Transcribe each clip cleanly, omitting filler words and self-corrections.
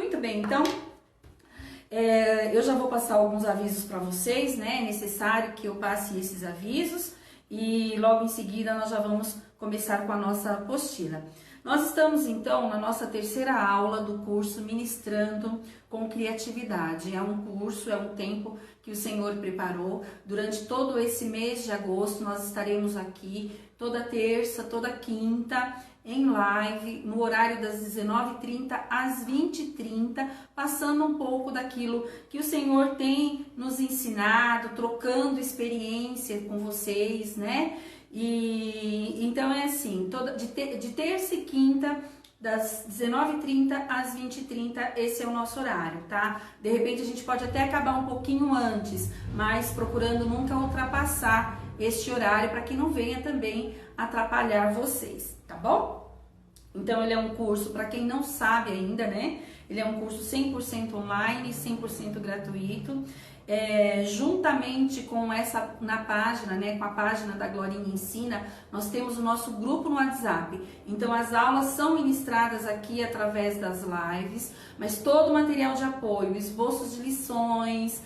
Muito bem, então eu já vou passar alguns avisos para vocês, né? É necessário que eu passe esses avisos e logo em seguida nós já vamos começar com a nossa apostila. Nós estamos então na nossa terceira aula do curso Ministrando com Criatividade. É um curso, é um tempo que o Senhor preparou. Durante todo esse mês de agosto nós estaremos aqui toda terça, toda quinta, em live, no horário das 19h30 às 20h30, passando um pouco daquilo que o Senhor tem nos ensinado, trocando experiência com vocês, né? E então é assim, de terça e quinta, das 19h30 às 20h30, esse é o nosso horário, tá? De repente a gente pode até acabar um pouquinho antes, mas procurando nunca ultrapassar este horário para que não venha também atrapalhar vocês, tá bom? Então ele é um curso, para quem não sabe ainda, né? Ele é um curso 100% online, 100% gratuito. Juntamente com na página, né, com a página da Glorinha Ensina, nós temos o nosso grupo no WhatsApp. Então as aulas são ministradas aqui através das lives, mas todo o material de apoio, esboços de lições,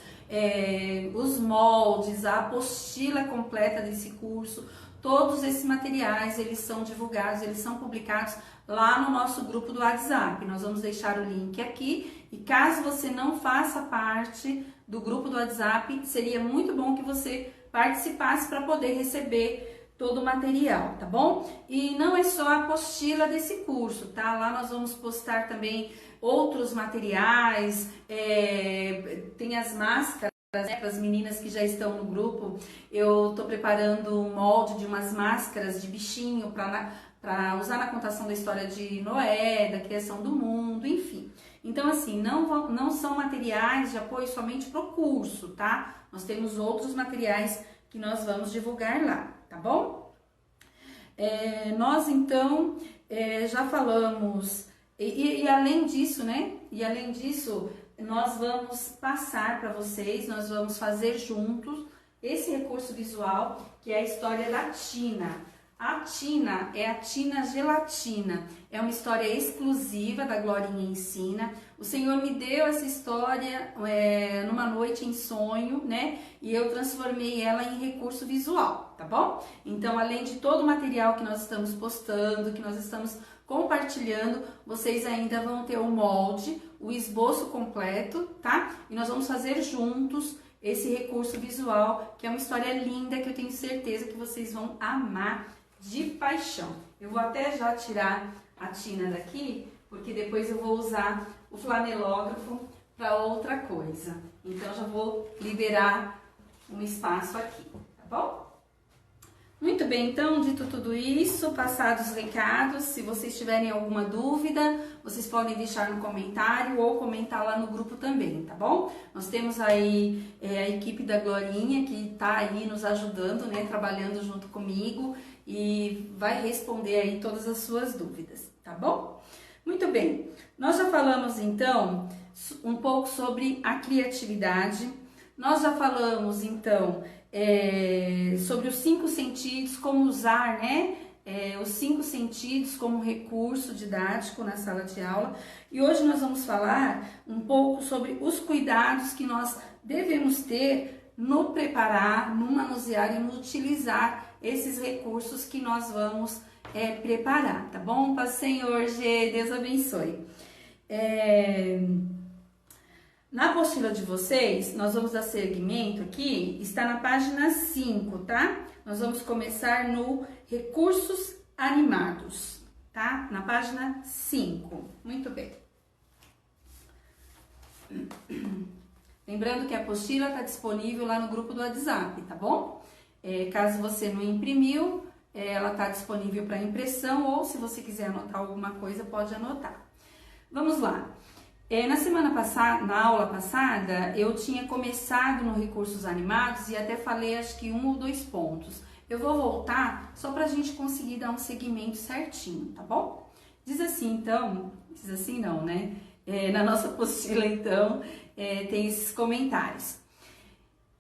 os moldes, a apostila completa desse curso, todos esses materiais, eles são divulgados, eles são publicados lá no nosso grupo do WhatsApp. Nós vamos deixar o link aqui e caso você não faça parte do grupo do WhatsApp, seria muito bom que você participasse para poder receber todo o material, tá bom? E não é só a apostila desse curso, tá? Lá nós vamos postar também outros materiais, tem as máscaras, né, para as meninas que já estão no grupo. Eu tô preparando um molde de umas máscaras de bichinho para usar na contação da história de Noé, da criação do mundo, enfim. Então, assim, não são materiais de apoio somente para o curso, tá? Nós temos outros materiais que nós vamos divulgar lá, tá bom? Nós, então, já falamos, e além disso, né? E além disso, nós vamos passar para vocês, nós vamos fazer juntos esse recurso visual, que é a história da Tina. A Tina é a Tina Gelatina, é uma história exclusiva da Glorinha Ensina. O Senhor me deu essa história numa noite em sonho, né? E eu transformei ela em recurso visual, tá bom? Então, além de todo o material que nós estamos postando, que nós estamos compartilhando, vocês ainda vão ter o molde, o esboço completo, tá? E nós vamos fazer juntos esse recurso visual, que é uma história linda, que eu tenho certeza que vocês vão amar de paixão. Eu vou até já tirar a Tina daqui, porque depois eu vou usar o flanelógrafo para outra coisa. Então já vou liberar um espaço aqui, tá bom? Muito bem, então, dito tudo isso, passados os recados, se vocês tiverem alguma dúvida, vocês podem deixar no comentário ou comentar lá no grupo também, tá bom? Nós temos aí a equipe da Glorinha que tá aí nos ajudando, né, trabalhando junto comigo e vai responder aí todas as suas dúvidas, tá bom? Muito bem, nós já falamos então um pouco sobre a criatividade, nós já falamos então sobre os 5 sentidos, como usar, né, os 5 sentidos como recurso didático na sala de aula. E hoje nós vamos falar um pouco sobre os cuidados que nós devemos ter no preparar, no manusear e no utilizar esses recursos que nós vamos preparar, tá bom? Paz Senhor, G, Deus abençoe. Na apostila de vocês, nós vamos dar seguimento aqui, está na página 5, tá? Nós vamos começar no Recursos Animados, tá? Na página 5. Muito bem. Lembrando que a apostila está disponível lá no grupo do WhatsApp, tá bom? Caso você não imprimiu, ela está disponível para impressão ou se você quiser anotar alguma coisa, pode anotar. Vamos lá. Na semana passada, na aula passada, eu tinha começado no Recursos Animados e até falei acho que 1 ou 2 pontos. Eu vou voltar só para a gente conseguir dar um segmento certinho, tá bom? Diz assim então, diz assim não, né? Na nossa apostila então, tem esses comentários.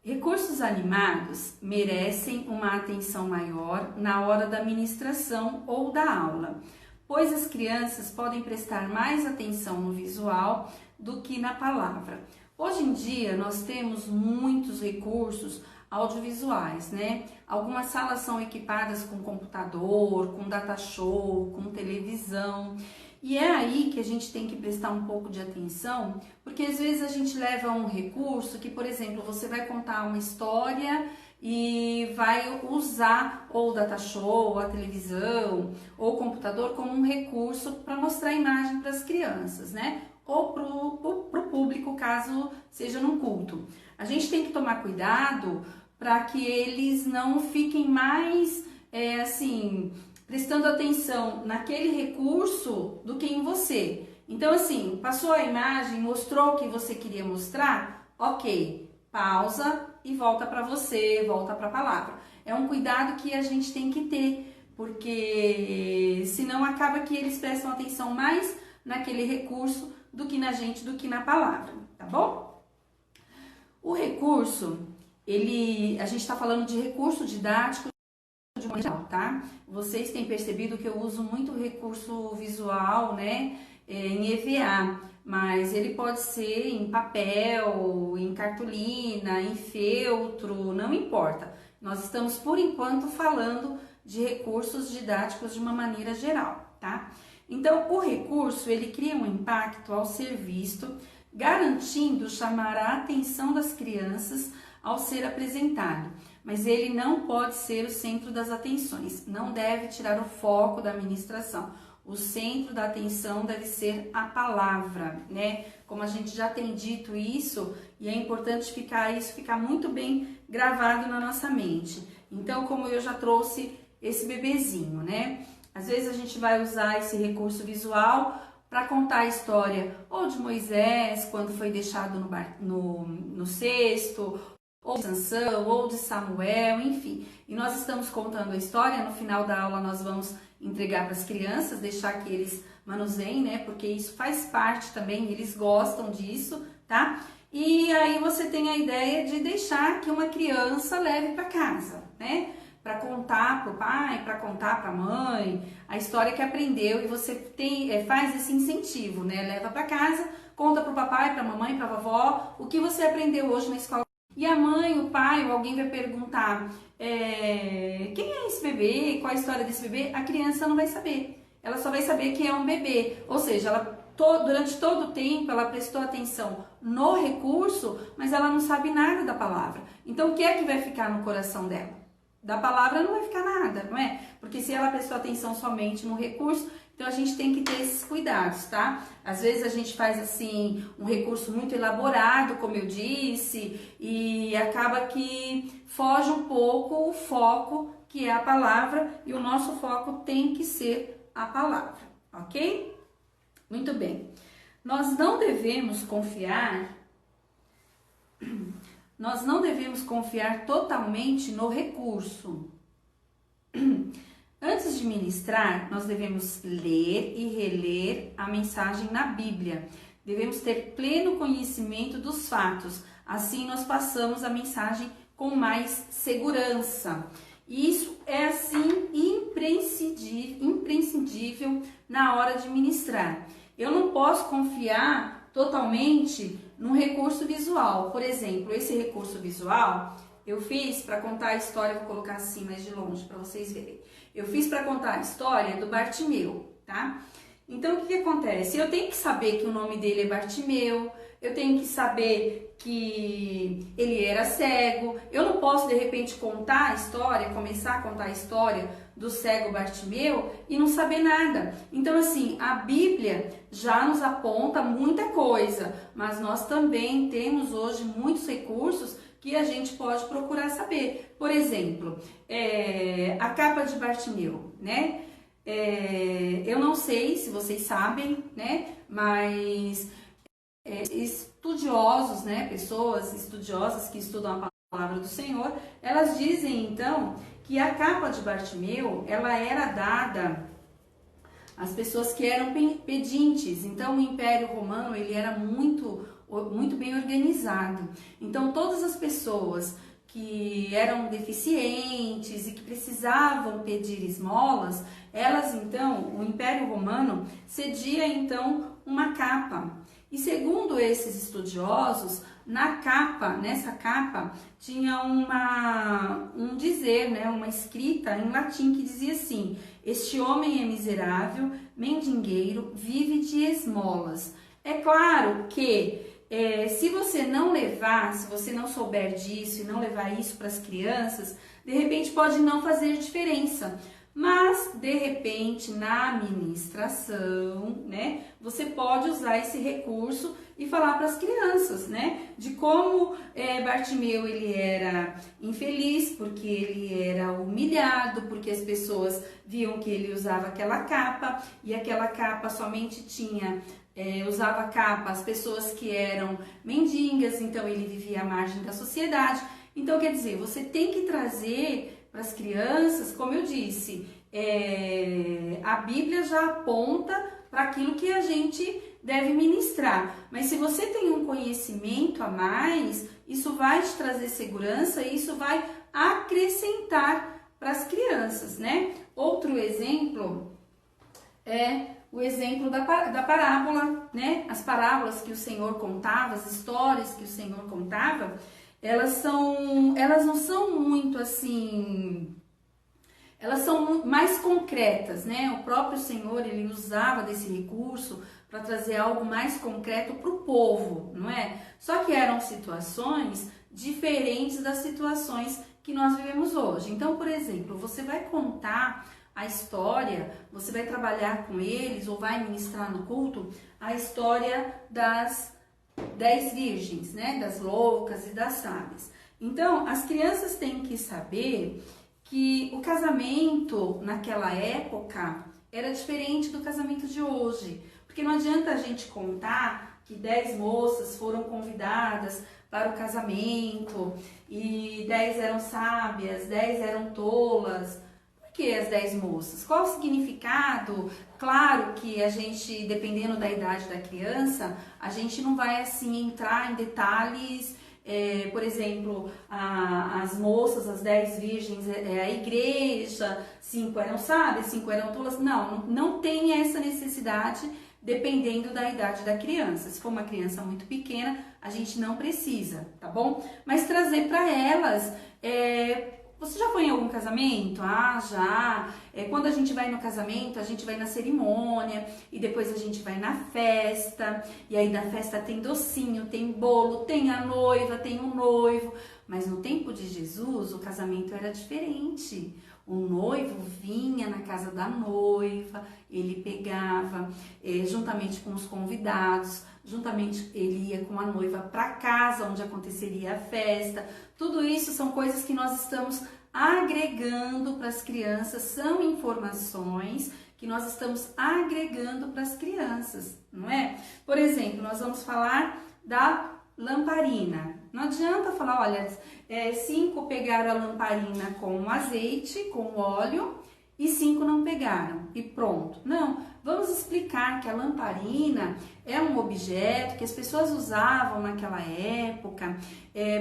Recursos animados merecem uma atenção maior na hora da ministração ou da aula, pois as crianças podem prestar mais atenção no visual do que na palavra. Hoje em dia nós temos muitos recursos audiovisuais, né? Algumas salas são equipadas com computador, com data show, com televisão. E é aí que a gente tem que prestar um pouco de atenção, porque às vezes a gente leva um recurso que, por exemplo, você vai contar uma história e vai usar ou o data show, ou a televisão, ou o computador como um recurso para mostrar a imagem para as crianças, né? Ou para o público, caso seja num culto. A gente tem que tomar cuidado para que eles não fiquem mais, prestando atenção naquele recurso do que em você. Então, assim, passou a imagem, mostrou o que você queria mostrar, ok, pausa e volta para você, volta para a palavra. É um cuidado que a gente tem que ter, porque senão acaba que eles prestam atenção mais naquele recurso do que na gente, do que na palavra, tá bom? O recurso, a gente está falando de recurso didático de modo geral, tá? Vocês têm percebido que eu uso muito recurso visual, né, em EVA, mas ele pode ser em papel, em cartolina, em feltro, não importa. Nós estamos, por enquanto, falando de recursos didáticos de uma maneira geral, tá? Então, o recurso, ele cria um impacto ao ser visto, garantindo chamar a atenção das crianças ao ser apresentado, mas ele não pode ser o centro das atenções, não deve tirar o foco da ministração. O centro da atenção deve ser a palavra, né? Como a gente já tem dito isso, e é importante ficar muito bem gravado na nossa mente. Então, como eu já trouxe esse bebezinho, né? Às vezes a gente vai usar esse recurso visual para contar a história ou de Moisés, quando foi deixado no cesto, ou de Sansão, ou de Samuel, enfim. E nós estamos contando a história, no final da aula nós vamos entregar para as crianças, deixar que eles manuseiem, né? Porque isso faz parte também, eles gostam disso, tá? E aí você tem a ideia de deixar que uma criança leve para casa, né? Para contar para o pai, para contar para a mãe, a história que aprendeu, e você faz esse incentivo, né? Leva para casa, conta para o papai, para a mamãe, para a vovó, o que você aprendeu hoje na escola. E a mãe, o pai, ou alguém vai perguntar, quem é esse bebê, qual a história desse bebê? A criança não vai saber, ela só vai saber que é um bebê, ou seja, durante todo o tempo ela prestou atenção no recurso, mas ela não sabe nada da palavra. Então o que é que vai ficar no coração dela? Da palavra não vai ficar nada, não é? Porque se ela prestou atenção somente no recurso, então a gente tem que ter esses cuidados, tá? Às vezes a gente faz assim um recurso muito elaborado, como eu disse, e acaba que foge um pouco o foco, que é a palavra, e o nosso foco tem que ser a palavra, ok? Muito bem. Nós não devemos confiar totalmente no recurso. Antes de ministrar, nós devemos ler e reler a mensagem na Bíblia. Devemos ter pleno conhecimento dos fatos. Assim nós passamos a mensagem com mais segurança. E isso é assim imprescindível na hora de ministrar. Eu não posso confiar totalmente num recurso visual. Por exemplo, esse recurso visual eu fiz para contar a história, vou colocar assim mais de longe para vocês verem. Eu fiz para contar a história do Bartimeu, tá? Então, o que acontece? Eu tenho que saber que o nome dele é Bartimeu, eu tenho que saber que ele era cego. Eu não posso, de repente, contar a história, começar a contar a história do cego Bartimeu e não saber nada. Então, assim, a Bíblia já nos aponta muita coisa, mas nós também temos hoje muitos recursos que a gente pode procurar saber. Por exemplo, a capa de Bartimeu, né? Eu não sei se vocês sabem, né? Mas estudiosos, né? Pessoas estudiosas que estudam a palavra do Senhor, elas dizem então que a capa de Bartimeu, ela era dada às pessoas que eram pedintes. Então o Império Romano, ele era muito bem organizado. Então todas as pessoas que eram deficientes e que precisavam pedir esmolas, elas então, o Império Romano cedia então uma capa. E segundo esses estudiosos, nessa capa tinha um dizer, né, uma escrita em latim que dizia assim: este homem é miserável, mendigeiro, vive de esmolas. É claro que se você não levar, se você não souber disso e não levar isso para as crianças, de repente pode não fazer diferença. Mas, de repente, na ministração, né, você pode usar esse recurso e falar para as crianças, né, de como Bartimeu ele era infeliz, porque ele era humilhado, porque as pessoas viam que ele usava aquela capa, e aquela capa somente usava capa as pessoas que eram mendigas, então ele vivia à margem da sociedade. Então, quer dizer, você tem que trazer para as crianças, como eu disse, a Bíblia já aponta para aquilo que a gente deve ministrar. Mas se você tem um conhecimento a mais, isso vai te trazer segurança e isso vai acrescentar para as crianças, né? Outro exemplo é o exemplo da parábola, né? As parábolas que o Senhor contava, as histórias que o Senhor contava, elas não são muito assim, elas são mais concretas, né? O próprio Senhor, ele usava desse recurso para trazer algo mais concreto para o povo, não é? Só que eram situações diferentes das situações que nós vivemos hoje. Então, por exemplo, você vai contar a história, você vai trabalhar com eles ou vai ministrar no culto a história das 10 virgens, né? Das loucas e das sábias. Então, as crianças têm que saber que o casamento naquela época era diferente do casamento de hoje. Porque não adianta a gente contar que 10 moças foram convidadas para o casamento e 10 eram sábias, 10 eram tolas. Por que as 10 moças? Qual o significado? Claro que a gente, dependendo da idade da criança, a gente não vai assim entrar em detalhes. Por exemplo, as moças, as 10 virgens, a igreja, 5 eram sábias, 5 eram tolas. Não tem essa necessidade dependendo da idade da criança. Se for uma criança muito pequena, a gente não precisa, tá bom? Mas trazer para elas... Você já foi em algum casamento? Ah, já. Quando a gente vai no casamento, a gente vai na cerimônia e depois a gente vai na festa. E aí na festa tem docinho, tem bolo, tem a noiva, tem o noivo. Mas no tempo de Jesus, o casamento era diferente. O noivo vinha na casa da noiva, ele pegava juntamente com os convidados, juntamente ele ia com a noiva para casa onde aconteceria a festa. Tudo isso são coisas que nós estamos agregando para as crianças, são informações que nós estamos agregando para as crianças, não é? Por exemplo, nós vamos falar da lamparina. Não adianta falar, olha, 5 pegaram a lamparina com azeite, com óleo, e 5 não pegaram, e pronto. Não, vamos explicar que a lamparina é um objeto que as pessoas usavam naquela época,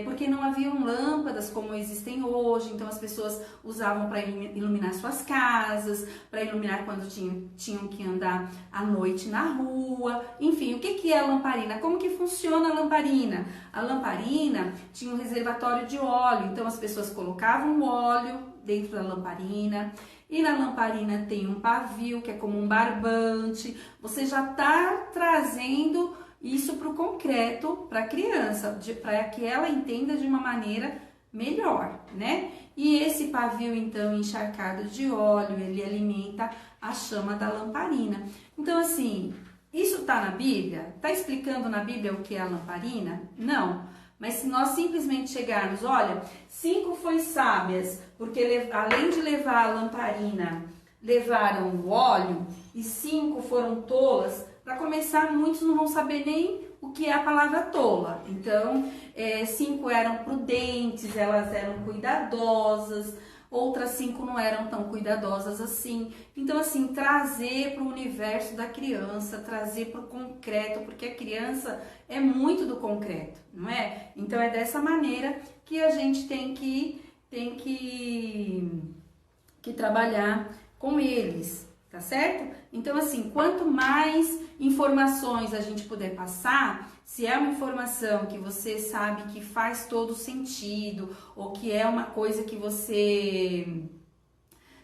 porque não haviam lâmpadas como existem hoje, então as pessoas usavam para iluminar suas casas, para iluminar quando tinham que andar à noite na rua. Enfim, o que é a lamparina? Como que funciona a lamparina? A lamparina tinha um reservatório de óleo, então as pessoas colocavam o óleo dentro da lamparina, e na lamparina tem um pavio, que é como um barbante. Você já está trazendo isso para o concreto, para a criança, para que ela entenda de uma maneira melhor, né? E esse pavio, então, encharcado de óleo, ele alimenta a chama da lamparina. Então, assim, isso está na Bíblia? Está explicando na Bíblia o que é a lamparina? Não. Mas se nós simplesmente chegarmos, olha, 5 foram sábias, porque além de levar a lamparina, levaram o óleo, e 5 foram tolas. Para começar, muitos não vão saber nem o que é a palavra tola. Então, 5 eram prudentes, elas eram cuidadosas. outras 5 não eram tão cuidadosas assim. Então, assim, trazer para o universo da criança, trazer para o concreto, porque a criança é muito do concreto, não é? Então, é dessa maneira que a gente tem que trabalhar com eles, tá certo? Então, assim, quanto mais informações a gente puder passar, se é uma informação que você sabe que faz todo sentido, ou que é uma coisa que você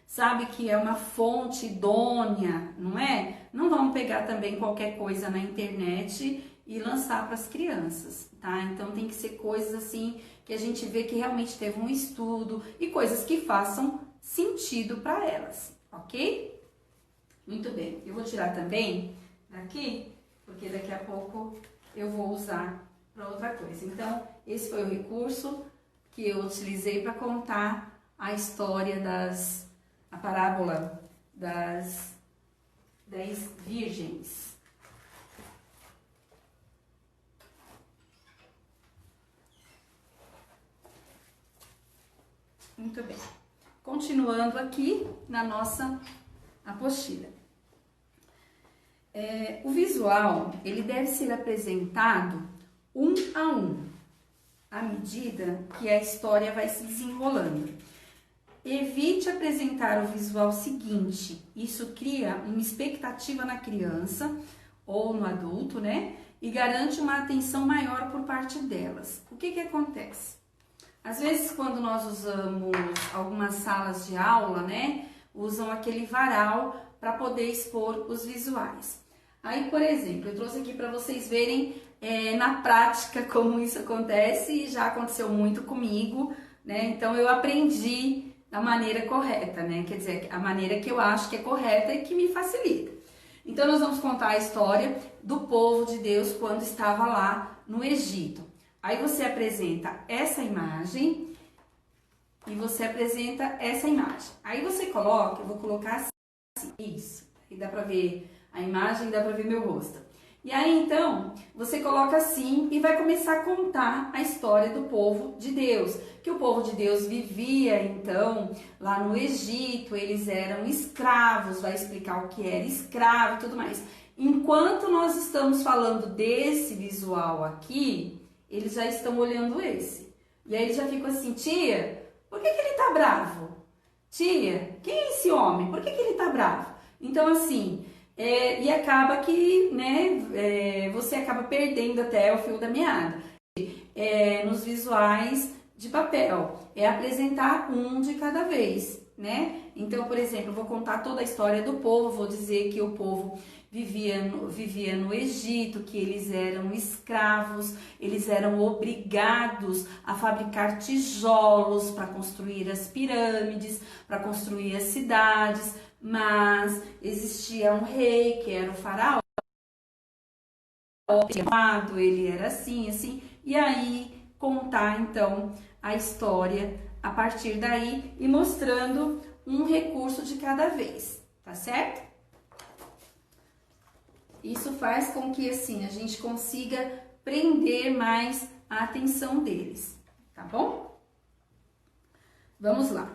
sabe que é uma fonte idônea, não é? Não vamos pegar também qualquer coisa na internet e lançar para as crianças, tá? Então tem que ser coisas assim que a gente vê que realmente teve um estudo e coisas que façam sentido para elas, ok? Muito bem, eu vou tirar também daqui, porque daqui a pouco eu vou usar para outra coisa. Então, esse foi o recurso que eu utilizei para contar a história a parábola das 10 virgens. Muito bem. Continuando aqui na nossa apostila. O visual, ele deve ser apresentado um a um, à medida que a história vai se desenrolando. Evite apresentar o visual seguinte, isso cria uma expectativa na criança ou no adulto, né? E garante uma atenção maior por parte delas. O que acontece? Às vezes, quando nós usamos algumas salas de aula, né? Usam aquele varal para poder expor os visuais. Aí, por exemplo, eu trouxe aqui para vocês verem na prática como isso acontece e já aconteceu muito comigo, né? Então, eu aprendi da maneira correta, né? Quer dizer, a maneira que eu acho que é correta e que me facilita. Então, nós vamos contar a história do povo de Deus quando estava lá no Egito. Aí você apresenta essa imagem e você apresenta essa imagem. Aí você coloca, eu vou colocar assim, isso. Aí dá pra ver a imagem, dá pra ver meu rosto. E aí, então, você coloca assim e vai começar a contar a história do povo de Deus. Que o povo de Deus vivia, então, lá no Egito, eles eram escravos, vai explicar o que era escravo e tudo mais. Enquanto nós estamos falando desse visual aqui, eles já estão olhando esse. E aí eles já ficam assim, tia, por que ele tá bravo? Tia, quem é esse homem? Por que ele tá bravo? Então, assim... e acaba que, né, você acaba perdendo até o fio da meada. Nos visuais de papel, é apresentar um de cada vez, né? Então, por exemplo, eu vou contar toda a história do povo, vou dizer que o povo vivia no Egito, que eles eram escravos, eles eram obrigados a fabricar tijolos para construir as pirâmides, para construir as cidades, mas existia um rei que era o faraó, ele era assim, e aí contar então a história a partir daí e mostrando um recurso de cada vez, tá certo? Isso faz com que assim a gente consiga prender mais a atenção deles, tá bom? Vamos lá.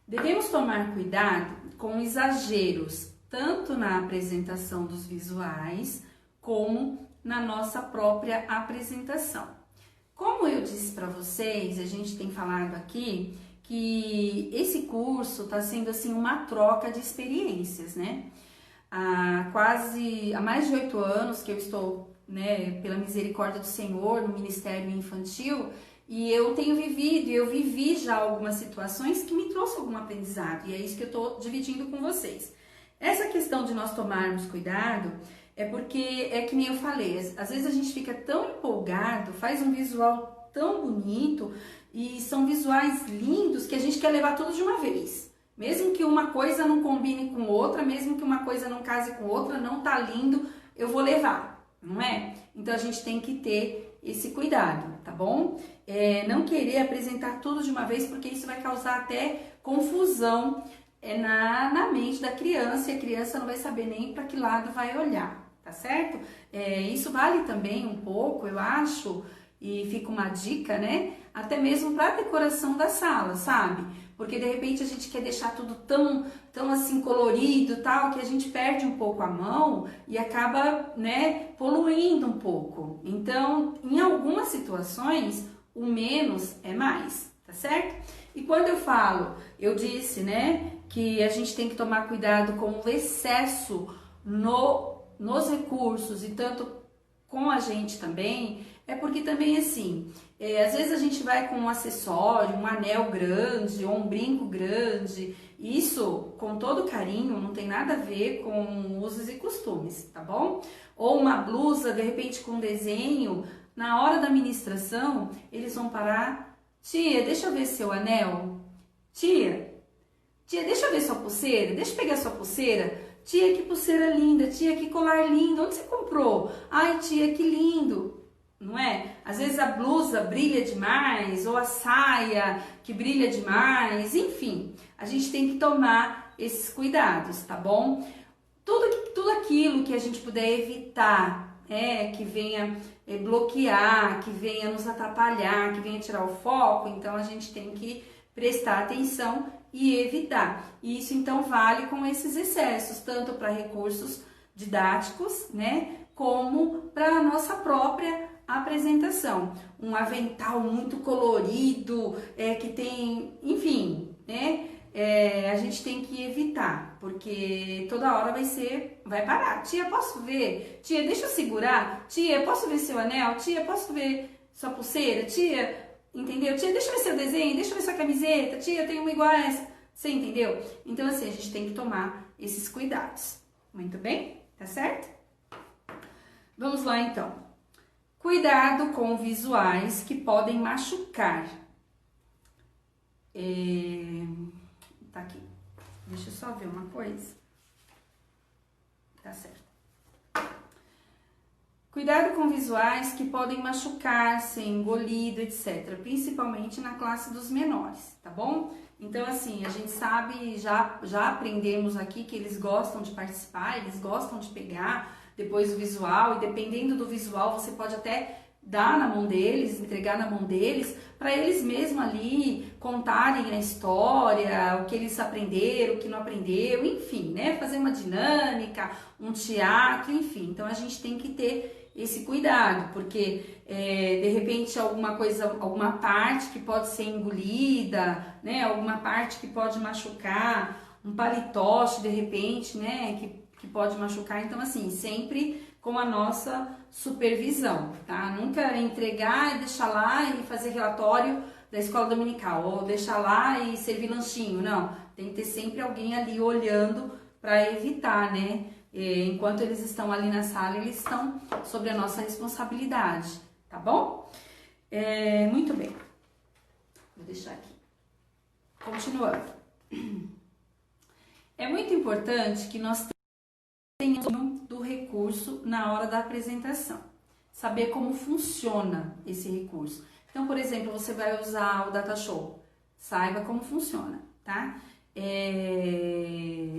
Devemos tomar cuidado com exageros, tanto na apresentação dos visuais, como na nossa própria apresentação. Como eu disse para vocês, a gente tem falado aqui que esse curso está sendo assim uma troca de experiências, né? Há mais de 8 anos que eu estou, né, pela misericórdia do Senhor, no Ministério Infantil, e eu vivi já algumas situações que me trouxeram algum aprendizado, e é isso que eu estou dividindo com vocês. Essa questão de nós tomarmos cuidado é porque, é que nem eu falei, às vezes a gente fica tão empolgado, faz um visual tão bonito, e são visuais lindos que a gente quer levar tudo de uma vez. Mesmo que uma coisa não combine com outra, mesmo que uma coisa não case com outra, não tá lindo, eu vou levar, não é? Então a gente tem que ter esse cuidado, tá bom? Não querer apresentar tudo de uma vez, porque isso vai causar até confusão na mente da criança, e a criança não vai saber nem para que lado vai olhar, tá certo? Isso vale também um pouco, eu acho, e fica uma dica, né? Até mesmo para a decoração da sala, sabe? Porque de repente a gente quer deixar tudo tão assim colorido, tal, que a gente perde um pouco a mão e acaba, né, poluindo um pouco. Então, em algumas situações, o menos é mais, tá certo? E quando eu disse, né, que a gente tem que tomar cuidado com o excesso nos recursos e tanto com a gente também, é porque também assim, às vezes a gente vai com um acessório, um anel grande ou um brinco grande, isso com todo carinho, não tem nada a ver com usos e costumes, tá bom? Ou uma blusa, de repente com desenho, na hora da ministração, eles vão parar, tia, deixa eu ver seu anel, tia, deixa eu ver sua pulseira, deixa eu pegar sua pulseira, tia, que pulseira linda, tia, que colar lindo, onde você comprou? Ai, tia, que lindo. Não é? Às vezes a blusa brilha demais, ou a saia que brilha demais, enfim, a gente tem que tomar esses cuidados, tá bom? Tudo aquilo que a gente puder evitar, que venha bloquear, que venha nos atrapalhar, que venha tirar o foco, então a gente tem que prestar atenção e evitar. E isso então vale com esses excessos, tanto para recursos didáticos, né, como para a nossa própria apresentação. Um avental muito colorido, que tem, enfim, né, a gente tem que evitar, porque toda hora vai parar. Tia, posso ver? Tia, deixa eu segurar? Tia, posso ver seu anel? Tia, posso ver sua pulseira? Tia, entendeu? Tia, deixa eu ver seu desenho, deixa eu ver sua camiseta. Tia, eu tenho uma igual a essa. Você entendeu? Então, assim, a gente tem que tomar esses cuidados. Muito bem? Tá certo? Vamos lá, então. Cuidado com visuais que podem machucar. Tá aqui. Deixa eu só ver uma coisa. Tá certo. Cuidado com visuais que podem machucar, ser engolido, etc. Principalmente na classe dos menores, tá bom? Então, assim, a gente sabe, já aprendemos aqui que eles gostam de participar, eles gostam de pegar depois o visual, e dependendo do visual, você pode até dar na mão deles, entregar na mão deles, para eles mesmos ali contarem a história, o que eles aprenderam, o que não aprenderam, enfim, né? Fazer uma dinâmica, um teatro, enfim. Então, a gente tem que ter esse cuidado, porque de repente alguma coisa, alguma parte que pode ser engolida, né? Alguma parte que pode machucar, um palitoche de repente, né? Que pode machucar. Então, assim, sempre com a nossa supervisão, tá? Nunca entregar e deixar lá e fazer relatório da escola dominical, ou deixar lá e servir lanchinho, não. Tem que ter sempre alguém ali olhando para evitar, né? Enquanto eles estão ali na sala, eles estão sobre a nossa responsabilidade, tá bom? Muito bem. Vou deixar aqui. Continuando. É muito importante que nós tenhamos do recurso na hora da apresentação. Saber como funciona esse recurso. Então, por exemplo, você vai usar o Data Show. Saiba como funciona, tá?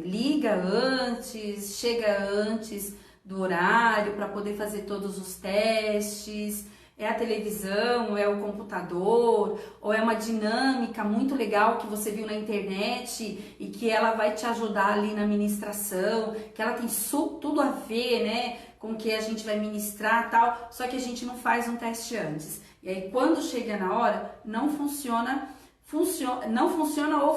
Liga antes, chega antes do horário para poder fazer todos os testes. É a televisão, é o computador, ou é uma dinâmica muito legal que você viu na internet e que ela vai te ajudar ali na ministração, que ela tem tudo a ver, né, com o que a gente vai ministrar e tal, só que a gente não faz um teste antes. E aí quando chega na hora, não funciona, ou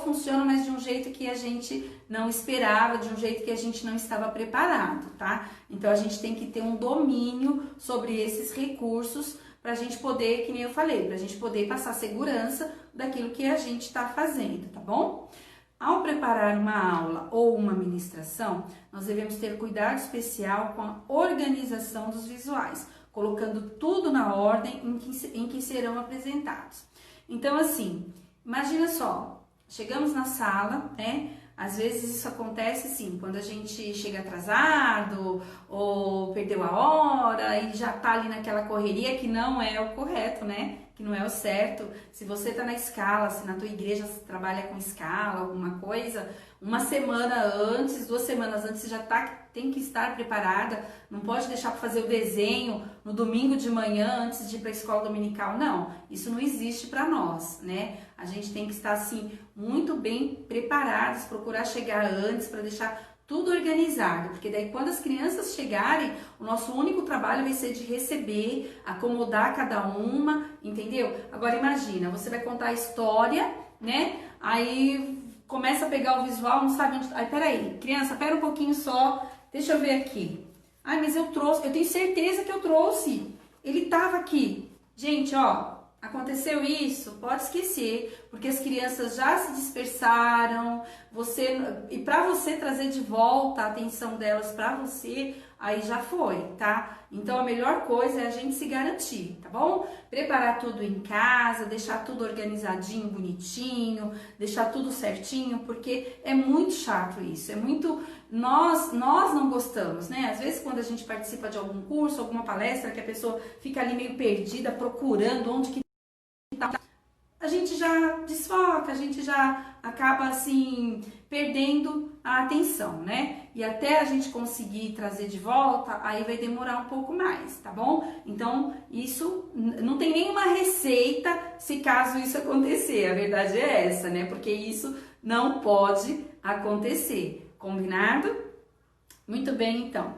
funciona, mas de um jeito que a gente não esperava, de um jeito que a gente não estava preparado, tá? Então a gente tem que ter um domínio sobre esses recursos para a gente poder, que nem eu falei, para a gente poder passar segurança daquilo que a gente está fazendo, tá bom? Ao preparar uma aula ou uma ministração, nós devemos ter cuidado especial com a organização dos visuais, colocando tudo na ordem em que serão apresentados. Então, assim, imagina só, chegamos na sala, né? Às vezes isso acontece assim, quando a gente chega atrasado ou perdeu a hora e já tá ali naquela correria que não é o correto, né? Que não é o certo. Se você tá na escala, se na tua igreja você trabalha com escala, alguma coisa, uma semana antes, 2 semanas antes, você já tem que estar preparada. Não pode deixar para fazer o desenho no domingo de manhã antes de ir para a escola dominical. Não, isso não existe para nós, né? A gente tem que estar assim muito bem preparados, procurar chegar antes para deixar tudo organizado, porque daí quando as crianças chegarem, o nosso único trabalho vai ser de receber, acomodar cada uma, entendeu? Agora imagina, você vai contar a história, né? Aí começa a pegar o visual, não sabe onde... Aí, peraí, criança, pera um pouquinho só, deixa eu ver aqui. Ai, mas eu trouxe, eu tenho certeza que eu trouxe. Ele tava aqui. Gente, ó, aconteceu isso, pode esquecer, porque as crianças já se dispersaram, e para você trazer de volta a atenção delas para você, aí já foi, tá? Então a melhor coisa é a gente se garantir, tá bom? Preparar tudo em casa, deixar tudo organizadinho, bonitinho, deixar tudo certinho, porque é muito chato isso, é muito... Nós não gostamos, né? Às vezes quando a gente participa de algum curso, alguma palestra, que a pessoa fica ali meio perdida, procurando onde que a gente já desfoca, a gente já acaba assim perdendo a atenção, né? E até a gente conseguir trazer de volta, aí vai demorar um pouco mais, tá bom? Então, isso não tem nenhuma receita se caso isso acontecer, a verdade é essa, né? Porque isso não pode acontecer, combinado? Muito bem, então.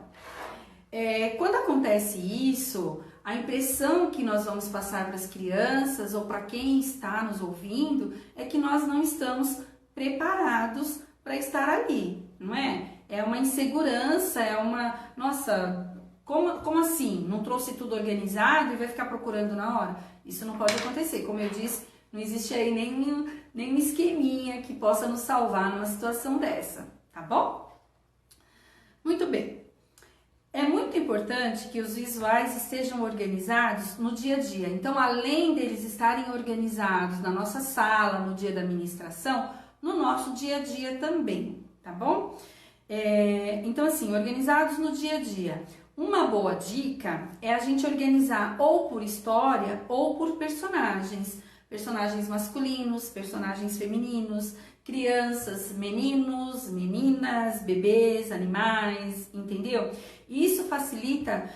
Quando acontece isso, a impressão que nós vamos passar para as crianças ou para quem está nos ouvindo é que nós não estamos preparados para estar ali, não é? É uma insegurança, é uma... Nossa, como assim? Não trouxe tudo organizado e vai ficar procurando na hora? Isso não pode acontecer. Como eu disse, não existe aí nenhum esqueminha que possa nos salvar numa situação dessa, tá bom? Muito bem. É muito importante que os visuais estejam organizados no dia a dia. Então, além deles estarem organizados na nossa sala, no dia da ministração, no nosso dia a dia também, tá bom? Então, assim, organizados no dia a dia. Uma boa dica é a gente organizar ou por história ou por personagens. Personagens masculinos, personagens femininos, crianças, meninos, meninas, bebês, animais, entendeu? Isso facilita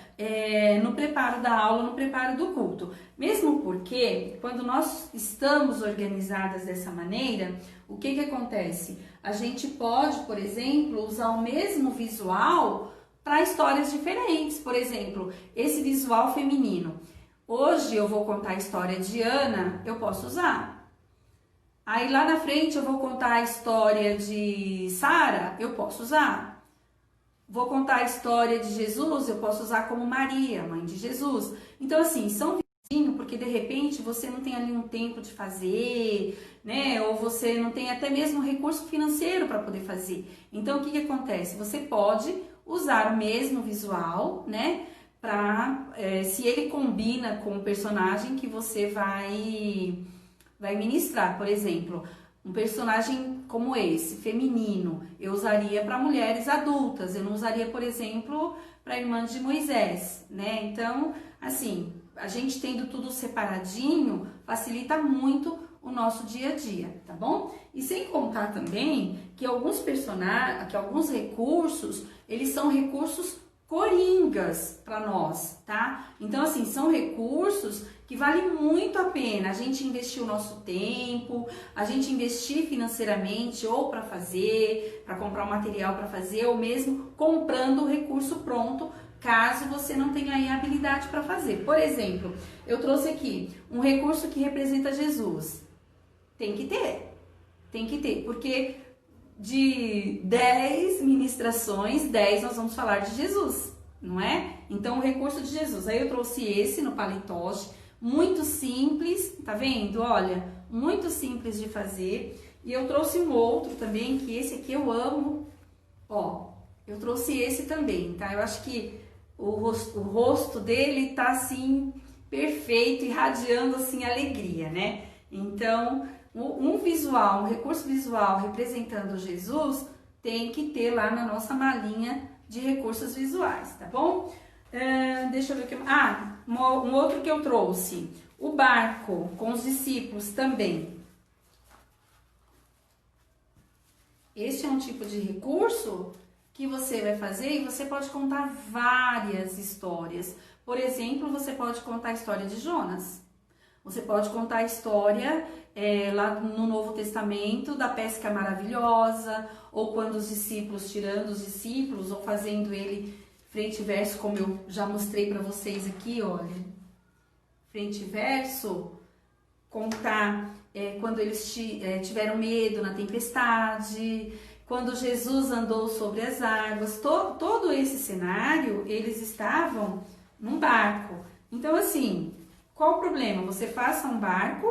no preparo da aula, no preparo do culto. Mesmo porque, quando nós estamos organizadas dessa maneira, o que acontece? A gente pode, por exemplo, usar o mesmo visual para histórias diferentes. Por exemplo, esse visual feminino. Hoje eu vou contar a história de Ana, eu posso usar. Aí lá na frente eu vou contar a história de Sara, eu posso usar. Vou contar a história de Jesus, eu posso usar como Maria, mãe de Jesus. Então assim, são vizinhos porque de repente você não tem ali um tempo de fazer, né? Ou você não tem até mesmo recurso financeiro para poder fazer. Então o que acontece? Você pode usar o mesmo visual, né? Se ele combina com o personagem que você vai ministrar. Por exemplo, um personagem como esse, feminino, eu usaria para mulheres adultas, eu não usaria, por exemplo, para irmãs de Moisés, né? Então, assim, a gente tendo tudo separadinho, facilita muito o nosso dia a dia, tá bom? E sem contar também que alguns personagens, que alguns recursos, eles são recursos coringas para nós, tá? Então, assim, são recursos que vale muito a pena a gente investir o nosso tempo, a gente investir financeiramente ou para fazer, para comprar o material para fazer, ou mesmo comprando o recurso pronto, caso você não tenha aí a habilidade para fazer. Por exemplo, eu trouxe aqui um recurso que representa Jesus. Tem que ter, porque de 10 ministrações, 10 nós vamos falar de Jesus, não é? Então, o recurso de Jesus. Aí eu trouxe esse no palitoche, muito simples, tá vendo? Olha, muito simples de fazer. E eu trouxe um outro também, que esse aqui eu amo. Ó, eu trouxe esse também, tá? Eu acho que o rosto dele tá assim, perfeito, irradiando assim alegria, né? Então, um recurso visual representando Jesus tem que ter lá na nossa malinha de recursos visuais, tá bom? Deixa eu ver o que... um outro que eu trouxe, O barco com os discípulos também. Este é um tipo de recurso que você vai fazer e você pode contar várias histórias. Por exemplo, você pode contar a história de Jonas. Você pode contar a história lá no Novo Testamento da pesca maravilhosa, ou quando os discípulos, tirando os discípulos, ou fazendo ele frente e verso, como eu já mostrei para vocês aqui, olha. Frente e verso, contar quando eles tiveram medo na tempestade, quando Jesus andou sobre as águas, todo esse cenário, eles estavam num barco. Então, assim, qual o problema? Você faça um barco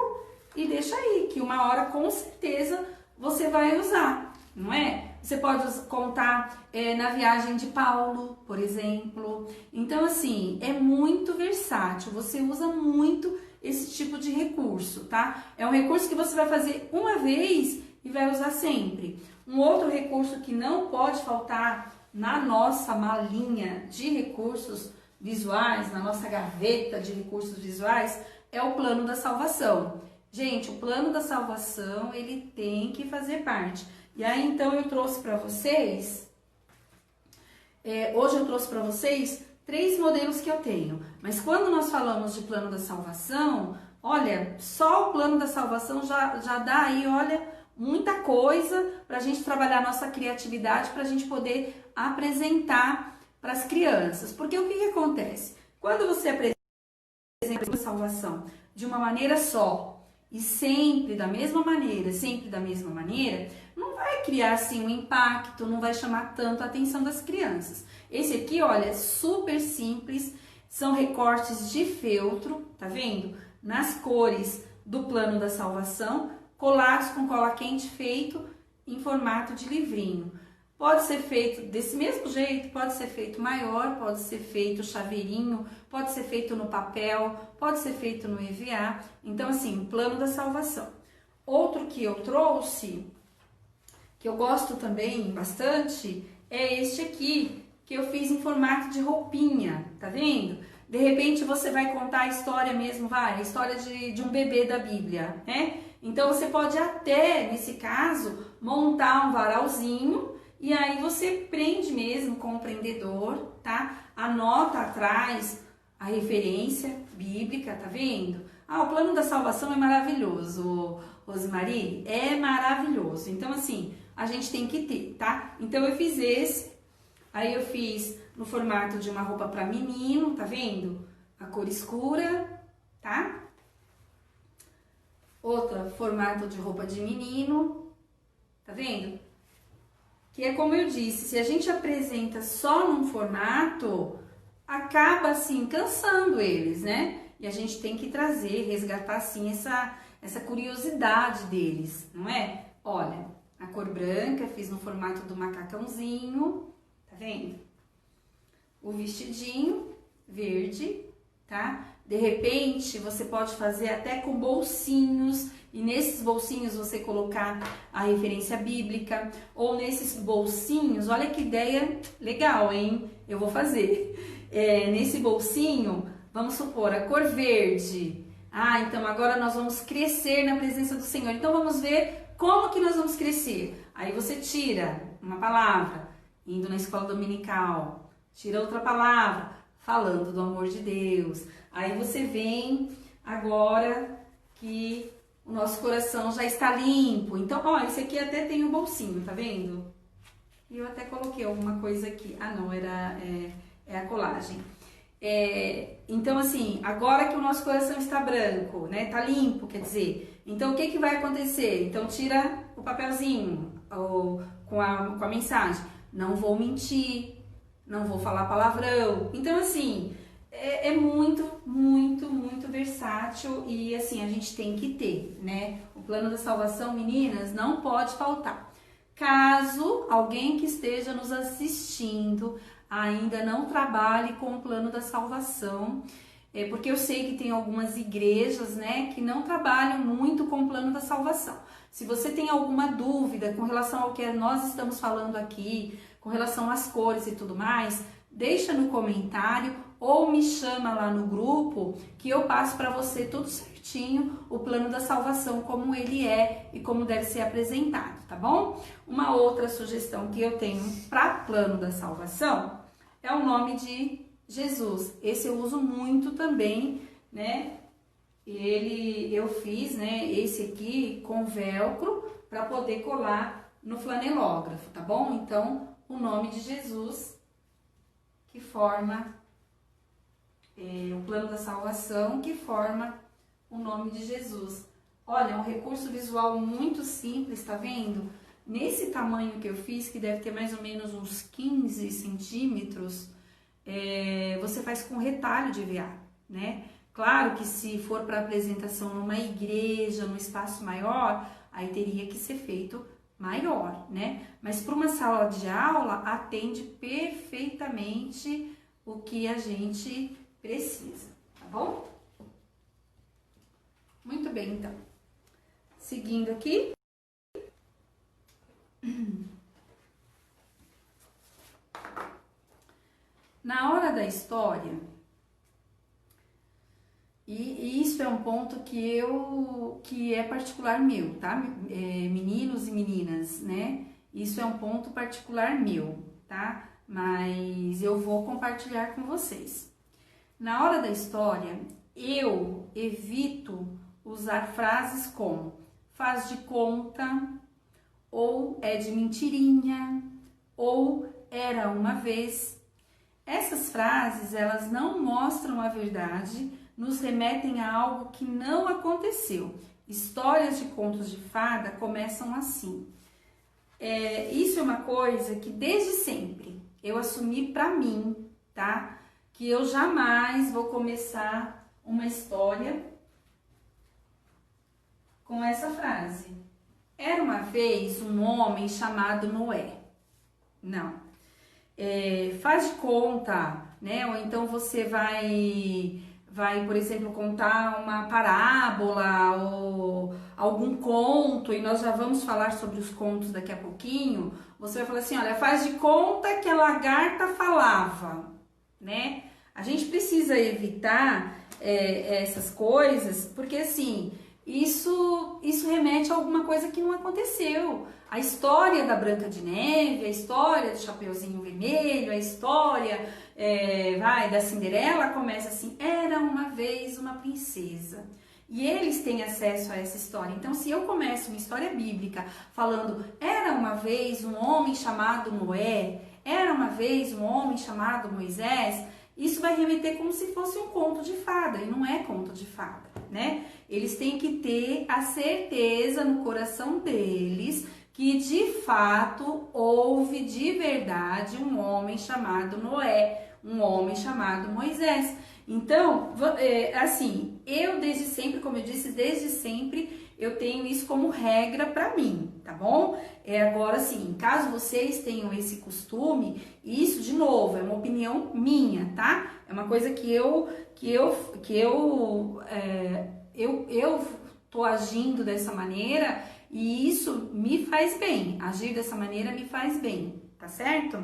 e deixa aí, que uma hora com certeza você vai usar, não é? Você pode contar na viagem de Paulo, por exemplo. Então, assim, é muito versátil, você usa muito esse tipo de recurso, tá? É um recurso que você vai fazer uma vez e vai usar sempre. Um outro recurso que não pode faltar na nossa malinha de recursos visuais, na nossa gaveta de recursos visuais, é o plano da salvação. Gente, o plano da salvação, ele tem que fazer parte. E aí, então, eu trouxe para vocês, hoje eu trouxe para vocês 3 modelos que eu tenho. Mas quando nós falamos de plano da salvação, olha, só o plano da salvação já dá aí, olha, muita coisa para a gente trabalhar a nossa criatividade, para a gente poder apresentar para as crianças. Porque o que acontece? Quando você apresenta a salvação de uma maneira só, e sempre da mesma maneira, não vai criar assim um impacto, não vai chamar tanto a atenção das crianças. Esse aqui, olha, é super simples, são recortes de feltro, tá vendo? Nas cores do plano da salvação, colados com cola quente, feito em formato de livrinho. Pode ser feito desse mesmo jeito, pode ser feito maior, pode ser feito chaveirinho, pode ser feito no papel, pode ser feito no EVA. Então, assim, plano da salvação. Outro que eu trouxe, que eu gosto também bastante, é este aqui, que eu fiz em formato de roupinha, tá vendo? De repente você vai contar a história mesmo, a história de um bebê da Bíblia, né? Então você pode até, nesse caso, montar um varalzinho e aí você prende mesmo com o prendedor, tá? Anota atrás a referência bíblica, tá vendo? O plano da salvação é maravilhoso, Rosemary, é maravilhoso. Então, assim, a gente tem que ter, tá? Então, eu fiz esse, aí eu fiz no formato de uma roupa para menino, tá vendo? A cor escura, tá? Outra, formato de roupa de menino, tá vendo? Que é como eu disse, se a gente apresenta só num formato, acaba assim cansando eles, né? E a gente tem que trazer, resgatar assim essa curiosidade deles, não é? Olha, a cor branca fiz no formato do macacãozinho, tá vendo? O vestidinho verde, tá? De repente, você pode fazer até com bolsinhos, e nesses bolsinhos você colocar a referência bíblica, ou nesses bolsinhos, olha que ideia legal, hein? Eu vou fazer. Nesse bolsinho, vamos supor, a cor verde. Então agora nós vamos crescer na presença do Senhor. Então vamos ver como que nós vamos crescer. Aí você tira uma palavra, indo na escola dominical, tira outra palavra, falando do amor de Deus. Aí você vem agora que o nosso coração já está limpo. Então, ó, esse aqui até tem um bolsinho, tá vendo? E eu até coloquei alguma coisa aqui. Não, é a colagem. Então, assim, agora que o nosso coração está branco, né? Tá limpo, quer dizer. Então, o que vai acontecer? Então, tira o papelzinho com a mensagem. Não vou mentir, não vou falar palavrão. Então, assim, é muito, muito, muito versátil e, assim, a gente tem que ter, né? O plano da salvação, meninas, não pode faltar. Caso alguém que esteja nos assistindo ainda não trabalhe com o plano da salvação, porque eu sei que tem algumas igrejas, né, que não trabalham muito com o plano da salvação. Se você tem alguma dúvida com relação ao que nós estamos falando aqui, com relação às cores e tudo mais, deixa no comentário ou me chama lá no grupo que eu passo para você tudo certinho o plano da salvação, como ele é e como deve ser apresentado, tá bom? Uma outra sugestão que eu tenho para plano da salvação é o nome de Jesus. Esse eu uso muito também, né? Eu fiz, né, esse aqui com velcro para poder colar no flanelógrafo, tá bom? Então, o nome de Jesus que forma o plano da salvação, que forma o nome de Jesus. Olha, é um recurso visual muito simples, tá vendo? Nesse tamanho que eu fiz, que deve ter mais ou menos uns 15 centímetros, você faz com retalho de EVA, né? Claro que se for para apresentação numa igreja, num espaço maior, aí teria que ser feito maior, né? Mas para uma sala de aula, atende perfeitamente o que a gente precisa, tá bom? Muito bem, então. Seguindo aqui. Na hora da história, e isso é um ponto que é particular meu, tá? Meninos e meninas, né? Isso é um ponto particular meu, tá? Mas eu vou compartilhar com vocês. Na hora da história, eu evito usar frases como faz de conta, ou é de mentirinha, ou era uma vez. Essas frases, elas não mostram a verdade, nos remetem a algo que não aconteceu. Histórias de contos de fada começam assim. Isso é uma coisa que desde sempre eu assumi pra mim, tá? Que eu jamais vou começar uma história com essa frase. Era uma vez um homem chamado Noé. Não. Faz de conta, né? Ou então você vai, por exemplo, contar uma parábola ou algum conto, e nós já vamos falar sobre os contos daqui a pouquinho. Você vai falar assim, olha, faz de conta que a lagarta falava, né? A gente precisa evitar essas coisas, porque assim, isso remete a alguma coisa que não aconteceu. A história da Branca de Neve, a história do Chapeuzinho Vermelho, a história da Cinderela começa assim, era uma vez uma princesa. E eles têm acesso a essa história. Então, se eu começo uma história bíblica falando, era uma vez um homem chamado Noé, era uma vez um homem chamado Moisés, isso vai remeter como se fosse um conto de fada, e não é conto de fada, né? Eles têm que ter a certeza no coração deles que de fato houve de verdade um homem chamado Noé, um homem chamado Moisés. Então, assim, eu desde sempre, como eu disse, desde sempre eu tenho isso como regra para mim, tá bom? Agora, assim, caso vocês tenham esse costume, isso, de novo, é uma opinião minha, tá? É uma coisa que eu tô agindo dessa maneira e isso me faz bem. Agir dessa maneira me faz bem, tá certo?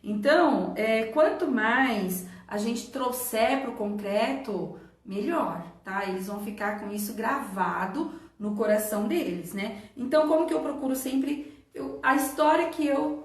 Então, quanto mais a gente trouxer para o concreto, melhor, tá? Eles vão ficar com isso gravado no coração deles, né? Então, como que eu procuro sempre a história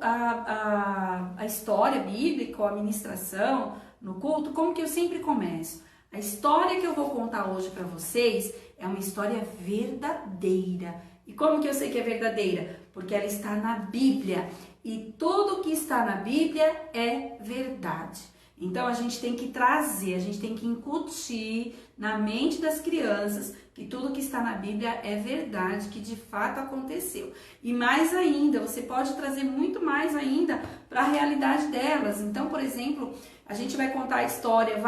a história bíblica, a ministração no culto, como que eu sempre começo? A história que eu vou contar hoje para vocês é uma história verdadeira. E como que eu sei que é verdadeira? Porque ela está na Bíblia. E tudo que está na Bíblia é verdade. Então a gente tem que trazer, a gente tem que incutir na mente das crianças que tudo que está na Bíblia é verdade, que de fato aconteceu. E mais ainda, você pode trazer muito mais ainda para a realidade delas. Então, por exemplo, a gente vai contar a história,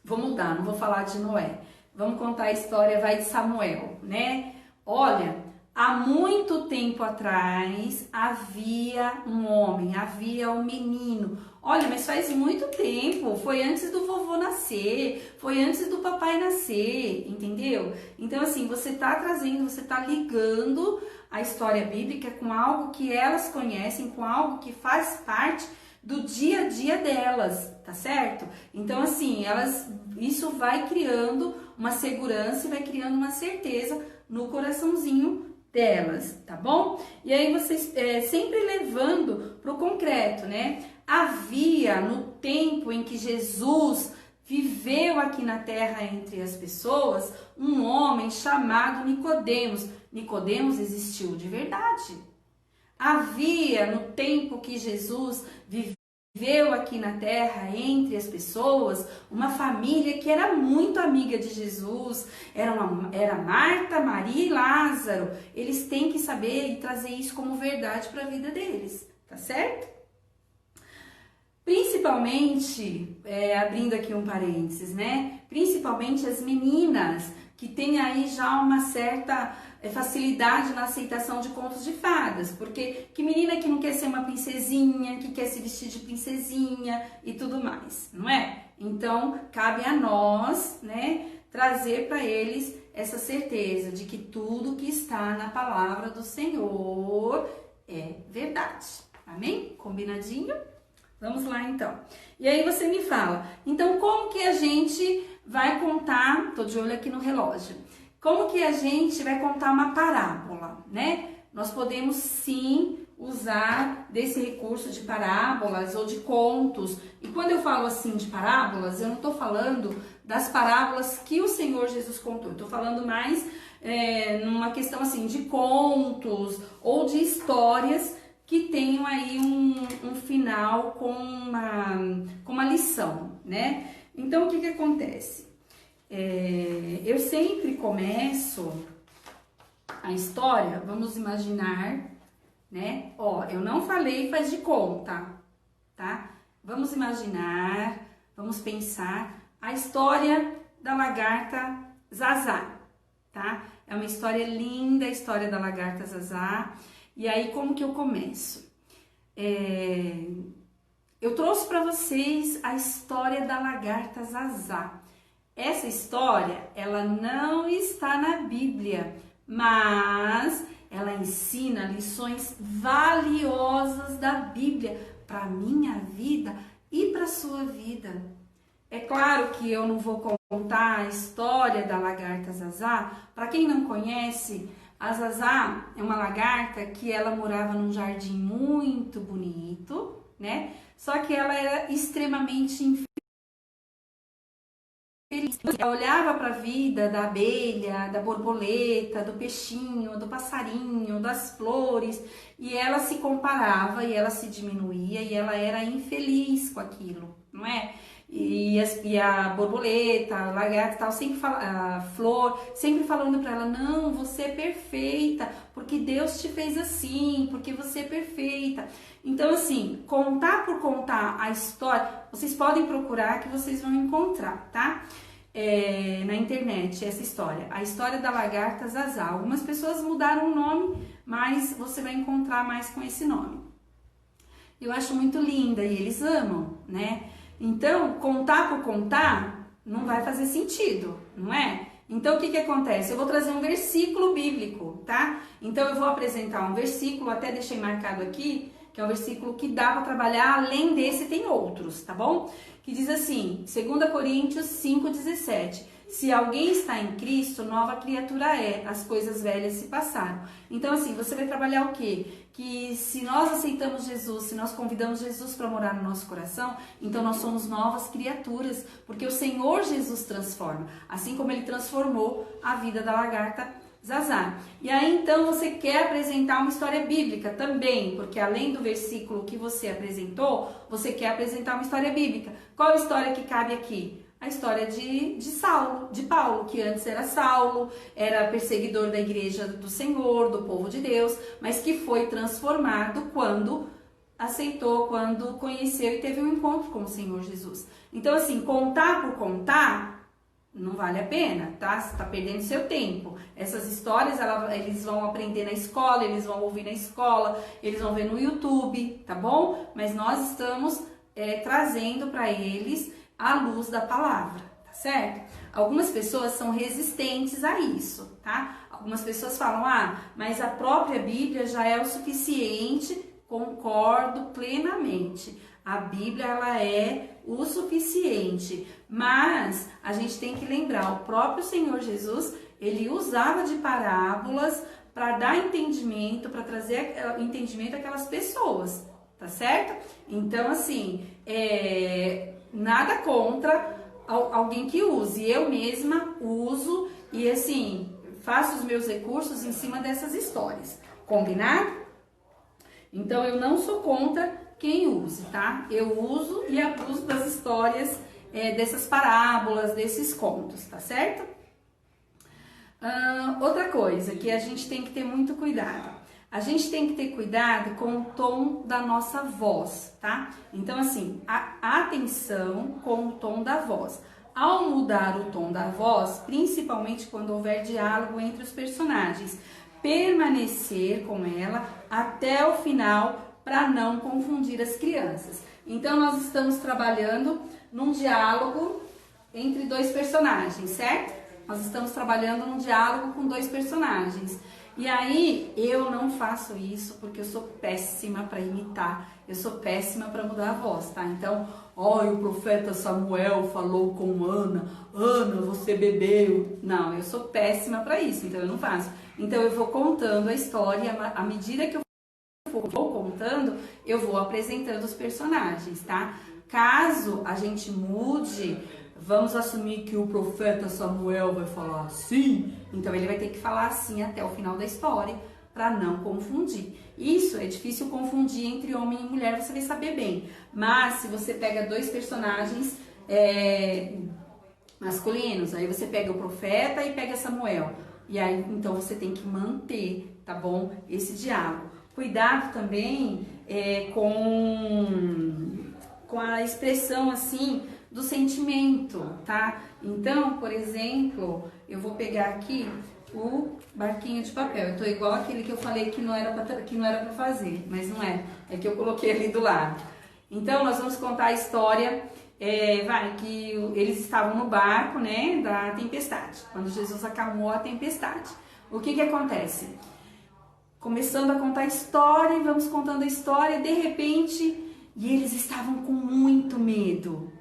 vou mudar, não vou falar de Noé. Vamos contar a história, de Samuel, né? Olha, há muito tempo atrás havia um homem, havia um menino. Olha, mas faz muito tempo, foi antes do vovô nascer, foi antes do papai nascer, entendeu? Então, assim, você tá trazendo, você tá ligando a história bíblica com algo que elas conhecem, com algo que faz parte do dia a dia delas, tá certo? Então, assim, isso vai criando uma segurança e vai criando uma certeza no coraçãozinho delas, tá bom? E aí vocês sempre levando para o concreto, né? Havia no tempo em que Jesus viveu aqui na terra entre as pessoas um homem chamado Nicodemos. Nicodemos existiu de verdade. Havia no tempo que Jesus viveu aqui na terra entre as pessoas uma família que era muito amiga de Jesus, era Marta, Maria e Lázaro. Eles têm que saber e trazer isso como verdade para a vida deles, tá certo? Principalmente, abrindo aqui um parênteses, né? Principalmente as meninas que têm aí já uma certa facilidade na aceitação de contos de fadas, porque que menina que não quer ser uma princesinha, que quer se vestir de princesinha e tudo mais, não é? Então, cabe a nós, né, trazer para eles essa certeza de que tudo que está na palavra do Senhor é verdade. Amém? Combinadinho? Vamos lá, então. E aí você me fala, então como que a gente vai contar, tô de olho aqui no relógio, como que a gente vai contar uma parábola, né? Nós podemos sim usar desse recurso de parábolas ou de contos. E quando eu falo assim de parábolas, eu não tô falando das parábolas que o Senhor Jesus contou, eu tô falando mais numa questão assim de contos ou de histórias que tenham aí um final com uma lição, né? Então, o que acontece? Eu sempre começo a história, vamos imaginar, né? Ó, eu não falei faz de conta, tá? Vamos imaginar, vamos pensar a história da lagarta Zazá, tá? É uma história linda, a história da lagarta Zazá. E aí, como que eu começo? Eu trouxe para vocês a história da lagarta Zazá. Essa história, ela não está na Bíblia, mas ela ensina lições valiosas da Bíblia para a minha vida e para a sua vida. É claro que eu não vou contar a história da lagarta Zazá. Para quem não conhece, a Zazá é uma lagarta que ela morava num jardim muito bonito, né? Só que ela era extremamente infeliz. Ela olhava para a vida da abelha, da borboleta, do peixinho, do passarinho, das flores, e ela se comparava e ela se diminuía e ela era infeliz com aquilo, não é? E a borboleta, a lagarta e tal, sempre a flor, sempre falando para ela, não, você é perfeita, porque Deus te fez assim, porque você é perfeita. Então, assim, contar por contar a história, vocês podem procurar que vocês vão encontrar, tá? Na internet, essa história, a história da lagarta Zazá. Algumas pessoas mudaram o nome, mas você vai encontrar mais com esse nome. Eu acho muito linda e eles amam, né? Então, contar por contar não vai fazer sentido, não é? Então, o que acontece? Eu vou trazer um versículo bíblico, tá? Então, eu vou apresentar um versículo, até deixei marcado aqui, que é um versículo que dá para trabalhar, além desse tem outros, tá bom? Que diz assim, 2 Coríntios 5,17, se alguém está em Cristo, nova criatura é, as coisas velhas se passaram. Então, assim, você vai trabalhar o quê? Que se nós aceitamos Jesus, se nós convidamos Jesus para morar no nosso coração, então nós somos novas criaturas, porque o Senhor Jesus transforma, assim como Ele transformou a vida da lagarta Zazá. E aí, então, você quer apresentar uma história bíblica também, porque além do versículo que você apresentou, você quer apresentar uma história bíblica. Qual a história que cabe aqui? A história de Paulo, que antes era Saulo, era perseguidor da igreja do Senhor, do povo de Deus, mas que foi transformado quando aceitou, quando conheceu e teve um encontro com o Senhor Jesus. Então, assim, contar por contar não vale a pena, tá? Você tá perdendo seu tempo. Essas histórias, eles vão aprender na escola, eles vão ouvir na escola, eles vão ver no YouTube, tá bom? Mas nós estamos trazendo para eles a luz da palavra, tá certo? Algumas pessoas são resistentes a isso, tá? Algumas pessoas falam, mas a própria Bíblia já é o suficiente. Concordo plenamente. A Bíblia, ela é o suficiente, mas a gente tem que lembrar, o próprio Senhor Jesus, ele usava de parábolas para dar entendimento, para trazer entendimento àquelas pessoas, tá certo? Então, assim, nada contra alguém que use, eu mesma uso e, assim, faço os meus recursos em cima dessas histórias, combinado? Então, eu não sou contra quem use, tá? Eu uso e abuso das histórias, dessas parábolas, desses contos, tá certo? Outra coisa que a gente tem que ter muito cuidado. A gente tem que ter cuidado com o tom da nossa voz, tá? Então, assim, atenção com o tom da voz. Ao mudar o tom da voz, principalmente quando houver diálogo entre os personagens, permanecer com ela até o final para não confundir as crianças. Então, nós estamos trabalhando num diálogo entre dois personagens, certo? Nós estamos trabalhando num diálogo com dois personagens. E aí, eu não faço isso porque eu sou péssima para imitar, eu sou péssima para mudar a voz, tá? Então, o profeta Samuel falou com Ana, Ana, você bebeu. Não, eu sou péssima para isso, então eu não faço. Então, eu vou contando a história, à medida que eu vou contando, eu vou apresentando os personagens, tá? Caso a gente mude, vamos assumir que o profeta Samuel vai falar assim, então ele vai ter que falar assim até o final da história, para não confundir. Isso é difícil confundir entre homem e mulher, você vai saber bem. Mas se você pega dois personagens masculinos, aí você pega o profeta e pega Samuel. E aí, então você tem que manter, tá bom? Esse diálogo. Cuidado também com a expressão assim do sentimento, tá? Então, por exemplo, eu vou pegar aqui o barquinho de papel. Eu tô igual aquele que eu falei que não era para fazer, mas não é. É que eu coloquei ali do lado. Então, nós vamos contar a história, que eles estavam no barco, né, da tempestade, quando Jesus acalmou a tempestade. O que acontece? Começando a contar a história, vamos contando a história, de repente, e eles estavam com muito medo.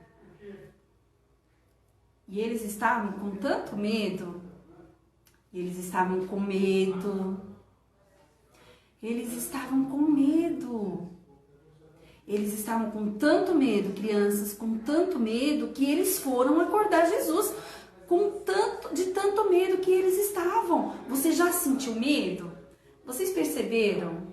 E eles estavam com tanto medo, eles estavam com medo, eles estavam com medo. Eles estavam com tanto medo, crianças, com tanto medo, que eles foram acordar Jesus, de tanto medo que eles estavam. Você já sentiu medo? Vocês perceberam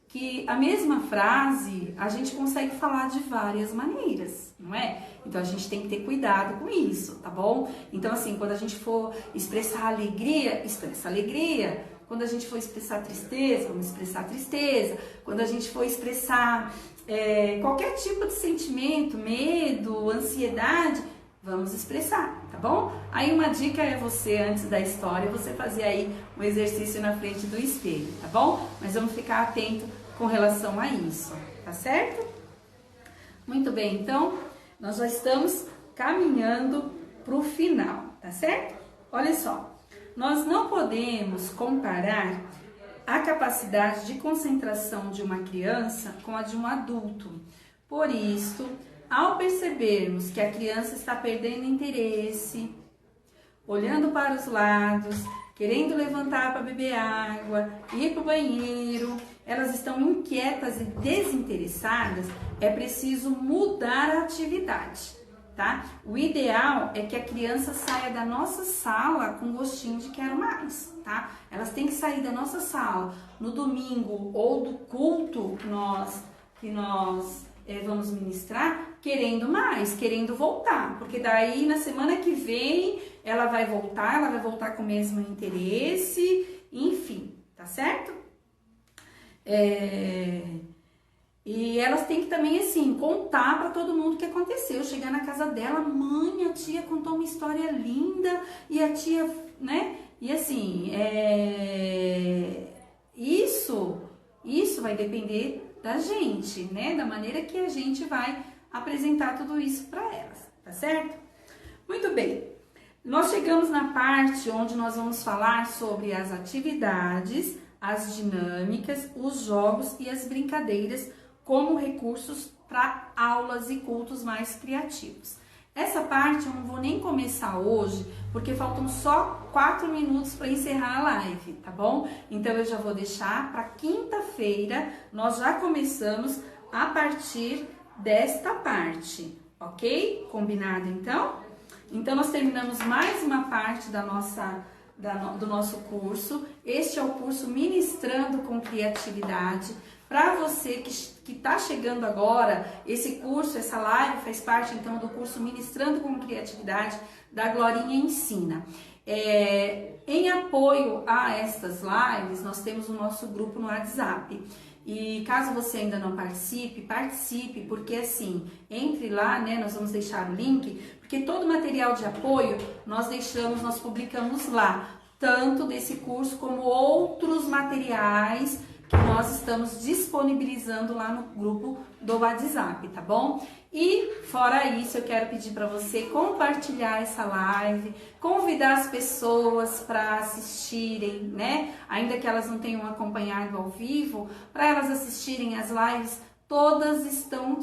que a mesma frase a gente consegue falar de várias maneiras, não é? Então a gente tem que ter cuidado com isso, tá bom? Então assim, quando a gente for expressar alegria, expressa alegria. Quando a gente for expressar tristeza, vamos expressar tristeza. Quando a gente for expressar qualquer tipo de sentimento, medo, ansiedade, vamos expressar, tá bom? Aí uma dica é você, antes da história, você fazer aí um exercício na frente do espelho, tá bom? Mas vamos ficar atento com relação a isso, tá certo? Muito bem, então, nós já estamos caminhando para o final, tá certo? Olha só, nós não podemos comparar a capacidade de concentração de uma criança com a de um adulto. Por isso, ao percebermos que a criança está perdendo interesse, olhando para os lados, querendo levantar para beber água, ir para o banheiro, elas estão inquietas e desinteressadas, é preciso mudar a atividade, tá? O ideal é que a criança saia da nossa sala com gostinho de quero mais, tá? Elas têm que sair da nossa sala no domingo ou do culto que nós vamos ministrar, querendo mais, querendo voltar, porque daí na semana que vem ela vai voltar com o mesmo interesse, enfim, tá certo? E elas têm que também, assim, contar para todo mundo o que aconteceu, chegar na casa dela, mãe, a tia contou uma história linda, e a tia, né, e assim, isso vai depender da gente, né? Da maneira que a gente vai apresentar tudo isso para elas, tá certo? Muito bem. Nós chegamos na parte onde nós vamos falar sobre as atividades, as dinâmicas, os jogos e as brincadeiras como recursos para aulas e cultos mais criativos. Essa parte eu não vou nem começar hoje, porque faltam só 4 minutos para encerrar a live, tá bom? Então eu já vou deixar para quinta-feira, nós já começamos a partir desta parte, ok? Combinado então? Então nós terminamos mais uma parte do nosso curso. Este é o curso Ministrando com Criatividade. Para você que está chegando agora, esse curso, essa live faz parte então do curso Ministrando com Criatividade da Glorinha Ensina. Em apoio a estas lives, nós temos o nosso grupo no WhatsApp. E caso você ainda não participe, participe, porque assim, entre lá, né, nós vamos deixar o link, porque todo material de apoio nós publicamos lá, tanto desse curso como outros materiais que nós estamos disponibilizando lá no grupo do WhatsApp, tá bom? E fora isso, eu quero pedir para você compartilhar essa live, convidar as pessoas para assistirem, né? Ainda que elas não tenham acompanhado ao vivo, para elas assistirem as lives, todas estão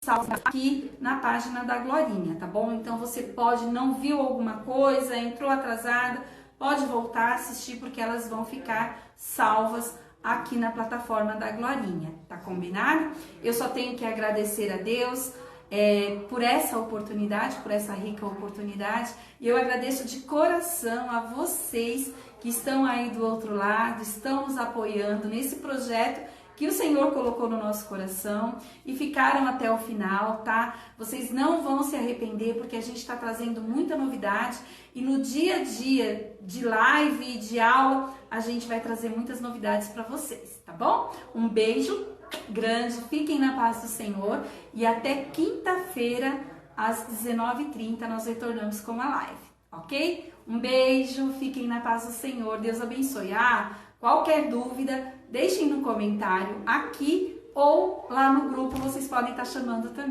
salvas aqui na página da Glorinha, tá bom? Então você pode, não viu alguma coisa, entrou atrasada, pode voltar a assistir porque elas vão ficar salvas aqui na plataforma da Glorinha, tá combinado? Eu só tenho que agradecer a Deus por essa oportunidade, por essa rica oportunidade, e eu agradeço de coração a vocês que estão aí do outro lado, estão nos apoiando nesse projeto que o Senhor colocou no nosso coração e ficaram até o final, tá? Vocês não vão se arrepender porque a gente está trazendo muita novidade e no dia a dia de live e de aula a gente vai trazer muitas novidades para vocês, tá bom? Um beijo grande, fiquem na paz do Senhor e até quinta-feira às 19h30 nós retornamos com a live, ok? Um beijo, fiquem na paz do Senhor, Deus abençoe. Qualquer dúvida, deixem no comentário aqui ou lá no grupo, vocês podem estar chamando também.